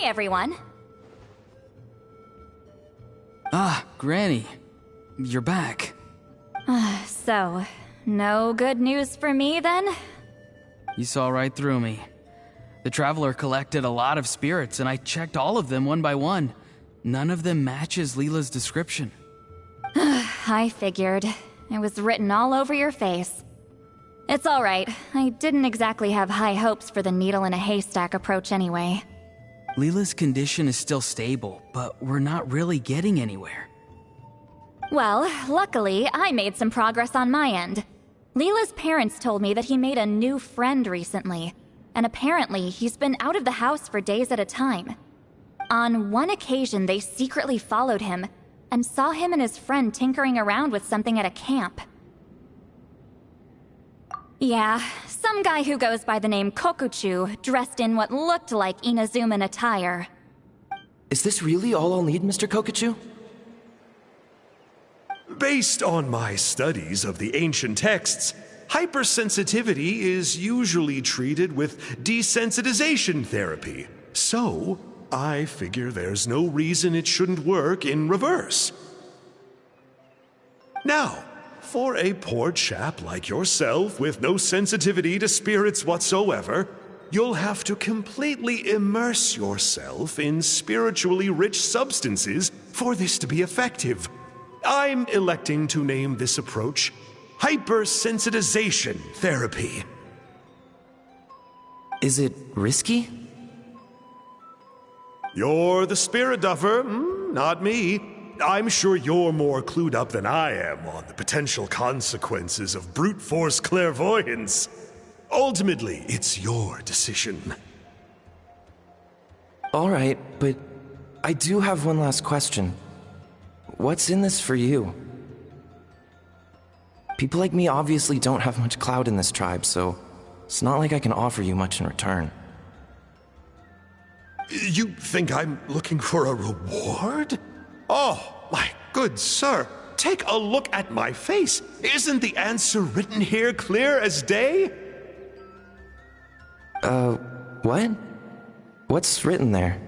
everyone. Ah, Granny. You're back. So, no good news for me then? You saw right through me. The Traveler collected a lot of spirits, and I checked all of them one by one. None of them matches Leela's description. I figured. It was written all over your face. It's alright. I didn't exactly have high hopes for the needle in a haystack approach anyway. Leela's condition is still stable, but we're not really getting anywhere. Well, luckily, I made some progress on my end. Leela's parents told me that he made a new friend recently, and apparently he's been out of the house for days at a time. On one occasion, they secretly followed him and saw him and his friend tinkering around with something at a camp. Yeah, some guy who goes by the name Kokuchu, dressed in what looked like Inazuman attire. Is this really all I'll need, Mr. Kokuchu? Based on my studies of the ancient texts, hypersensitivity is usually treated with desensitization therapy. So, I figure there's no reason it shouldn't work in reverse. Now, for a poor chap like yourself with no sensitivity to spirits whatsoever, you'll have to completely immerse yourself in spiritually rich substances for this to be effective. I'm electing to name this approach hypersensitization therapy. Is it risky? You're the spirit duffer, not me. I'm sure you're more clued up than I am on the potential consequences of brute force clairvoyance. Ultimately, it's your decision. All right, but I do have one last question. What's in this for you? People like me obviously don't have much clout in this tribe, so it's not like I can offer you much in return. You think I'm looking for a reward? Oh, my good sir, take a look at my face. Isn't the answer written here clear as day? What? What's written there?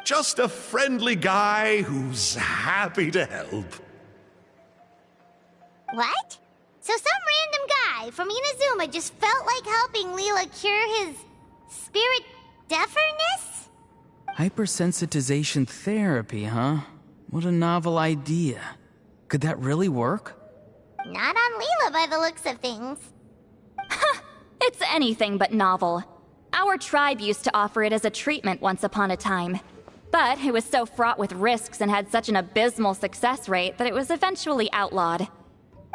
Just a friendly guy who's happy to help. What? So some random guy from Inazuma just felt like helping Leela cure his spirit deafness? Hypersensitization therapy, huh? What a novel idea. Could that really work? Not on Leela by the looks of things. It's anything but novel. Our tribe used to offer it as a treatment once upon a time. But it was so fraught with risks and had such an abysmal success rate that it was eventually outlawed.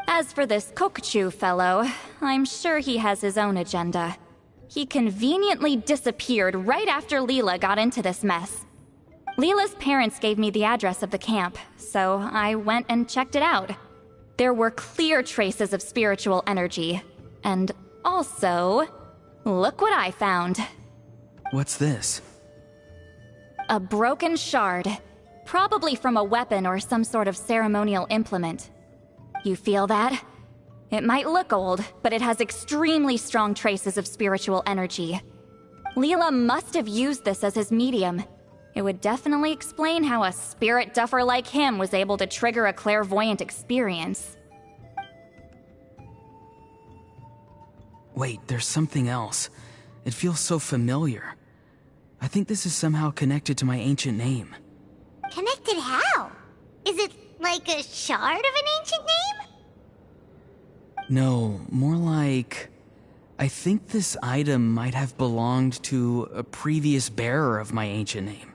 As for this Kokuchu fellow, I'm sure he has his own agenda. He conveniently disappeared right after Leela got into this mess. Leela's parents gave me the address of the camp, so I went and checked it out. There were clear traces of spiritual energy. And also, look what I found. What's this? A broken shard, probably from a weapon or some sort of ceremonial implement. You feel that? It might look old, but it has extremely strong traces of spiritual energy. Leela must have used this as his medium. It would definitely explain how a spirit duffer like him was able to trigger a clairvoyant experience. Wait, there's something else. It feels so familiar. I think this is somehow connected to my ancient name. Connected how? Is it like a shard of an ancient name? No, more like... I think this item might have belonged to a previous bearer of my ancient name.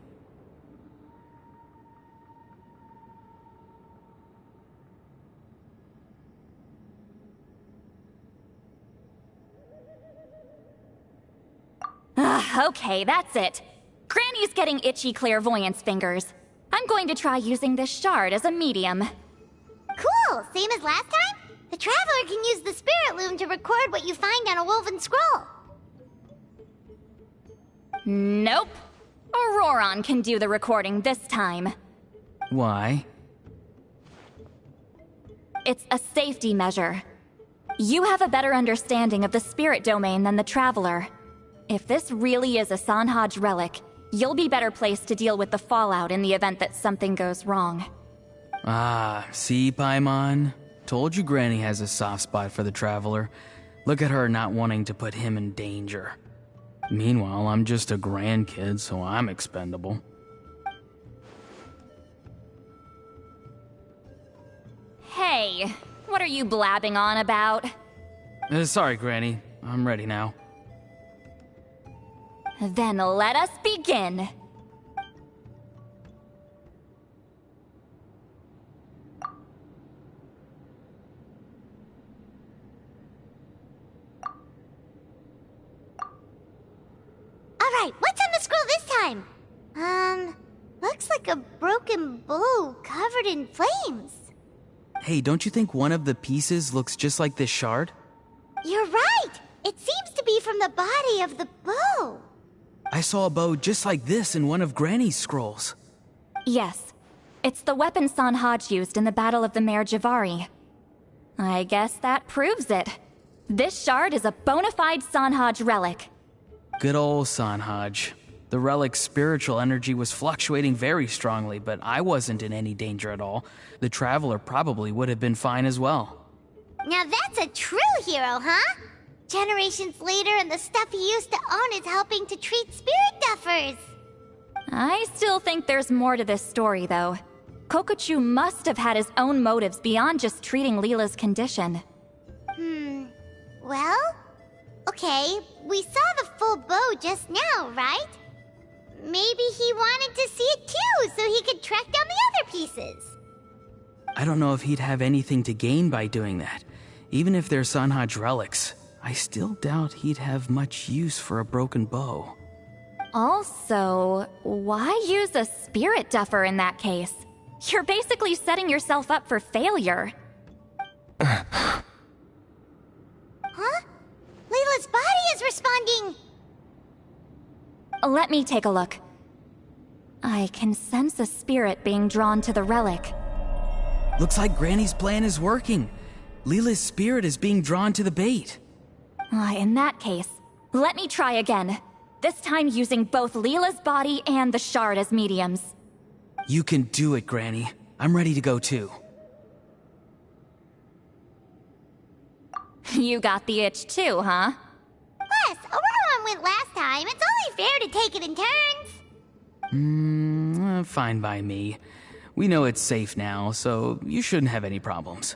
Okay, that's it. Granny's getting itchy clairvoyance fingers. I'm going to try using this shard as a medium. Cool, same as last time? The Traveler can use the Spirit Loom to record what you find on a woven scroll. Nope. Auroron can do the recording this time. Why? It's a safety measure. You have a better understanding of the spirit domain than the Traveler. If this really is a Sanhaj relic, you'll be better placed to deal with the fallout in the event that something goes wrong. Ah, see, Paimon? Told you Granny has a soft spot for the Traveler. Look at her not wanting to put him in danger. Meanwhile, I'm just a grandkid, so I'm expendable. Hey, what are you blabbing on about? Sorry, Granny. I'm ready now. Then let us begin. Alright, what's on the scroll this time? Looks like a broken bow covered in flames. Hey, don't you think one of the pieces looks just like this shard? You're right! It seems to be from the body of the bow. I saw a bow just like this in one of Granny's scrolls. Yes, it's the weapon Sanhaj used in the Battle of the Mare Javari. I guess that proves it. This shard is a bona fide Sanhaj relic. Good old Sanhaj. The relic's spiritual energy was fluctuating very strongly, but I wasn't in any danger at all. The Traveler probably would have been fine as well. Now that's a true hero, huh? Generations later and the stuff he used to own is helping to treat spirit duffers. I still think there's more to this story, though. Kokochu must have had his own motives beyond just treating Leela's condition. Well, okay, we saw the full bow just now, right? Maybe he wanted to see it too, so he could track down the other pieces. I don't know if he'd have anything to gain by doing that. Even if they're Sanhaj relics, I still doubt he'd have much use for a broken bow. Also, why use a spirit duffer in that case? You're basically setting yourself up for failure. Huh? Layla's body is responding! Let me take a look. I can sense a spirit being drawn to the relic. Looks like Granny's plan is working. Leela's spirit is being drawn to the bait. In that case, let me try again. This time using both Leela's body and the shard as mediums. You can do it, Granny. I'm ready to go too. You got the itch too, huh? Plus, Aurora went last time. It's only fair to take it in turns. Fine by me. We know it's safe now, so you shouldn't have any problems.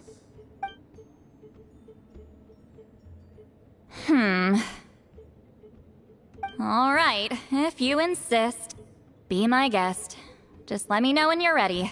All right, if you insist. Be my guest. Just let me know when you're ready.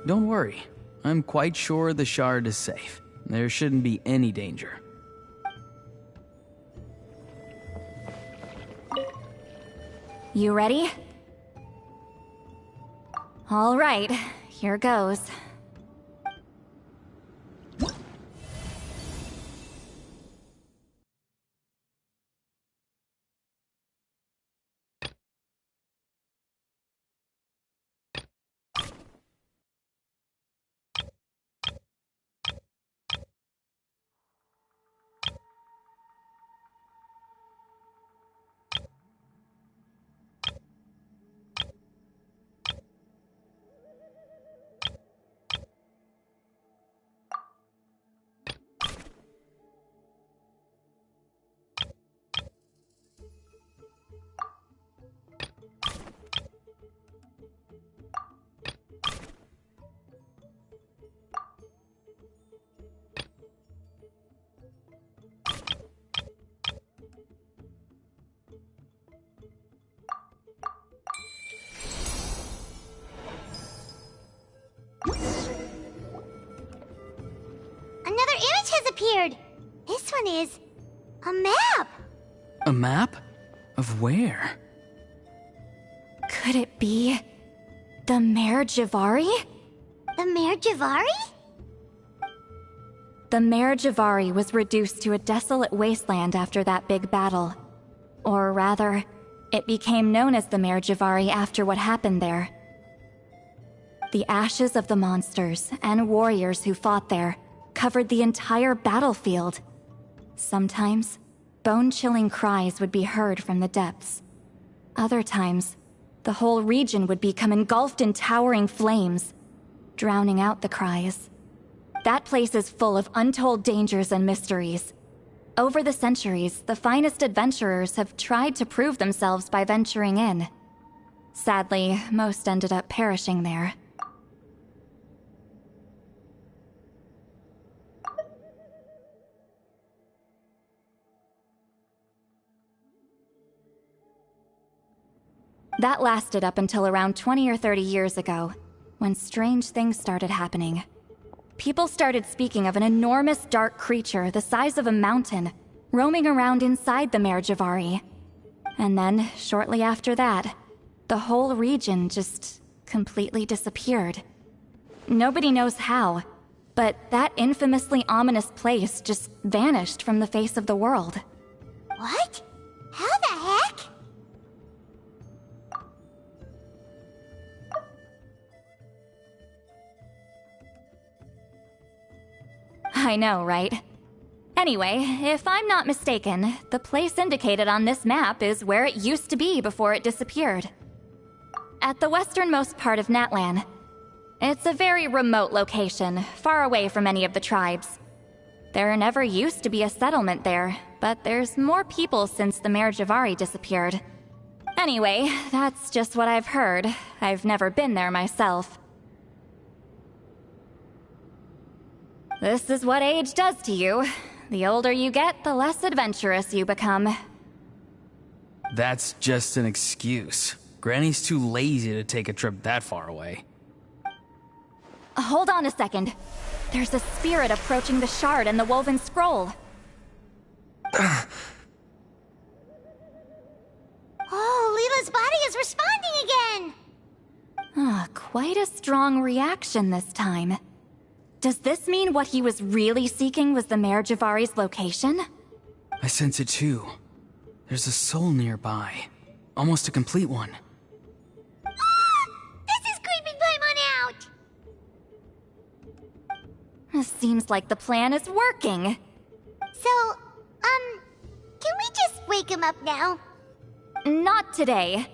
Don't worry. I'm quite sure the shard is safe. There shouldn't be any danger. You ready? All right, here goes. Another image has appeared. This one is a map. A map? Of where? Could it be the Mare Javari? The Mare Javari? The Mare Javari was reduced to a desolate wasteland after that big battle. Or rather, it became known as the Mare Javari after what happened there. The ashes of the monsters and warriors who fought there covered the entire battlefield. Sometimes, bone-chilling cries would be heard from the depths. Other times, the whole region would become engulfed in towering flames, drowning out the cries. That place is full of untold dangers and mysteries. Over the centuries, the finest adventurers have tried to prove themselves by venturing in. Sadly, most ended up perishing there. That lasted up until around 20 or 30 years ago, when strange things started happening. People started speaking of an enormous dark creature the size of a mountain, roaming around inside the Mare Javari. And then, shortly after that, the whole region just completely disappeared. Nobody knows how, but that infamously ominous place just vanished from the face of the world. What? How the heck? I know, right? Anyway, if I'm not mistaken, the place indicated on this map is where it used to be before it disappeared. At the westernmost part of Natlan. It's a very remote location, far away from any of the tribes. There never used to be a settlement there, but there's more people since the Mare Javari disappeared. Anyway, that's just what I've heard. I've never been there myself. This is what age does to you. The older you get, the less adventurous you become. That's just an excuse. Granny's too lazy to take a trip that far away. Hold on a second. There's a spirit approaching the shard and the woven scroll. Oh, Leela's body is responding again! Quite a strong reaction this time. Does this mean what he was really seeking was the Mare Javari's location? I sense it too. There's a soul nearby. Almost a complete one. This is creeping Paimon out! Seems like the plan is working. So, can we just wake him up now? Not today.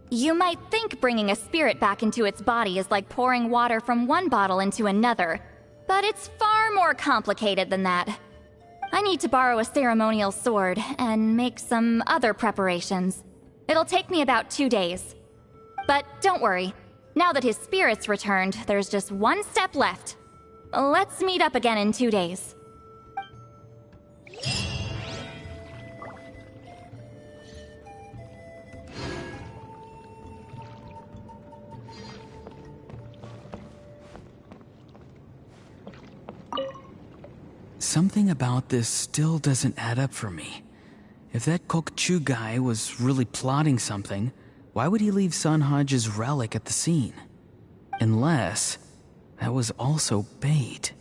You might think bringing a spirit back into its body is like pouring water from one bottle into another, but it's far more complicated than that. I need to borrow a ceremonial sword and make some other preparations. It'll take me about 2 days. But don't worry, now that his spirit's returned, there's just one step left. Let's meet up again in 2 days. Something about this still doesn't add up for me. If that Kokchu guy was really plotting something, why would he leave Sanhage's relic at the scene? Unless that was also bait.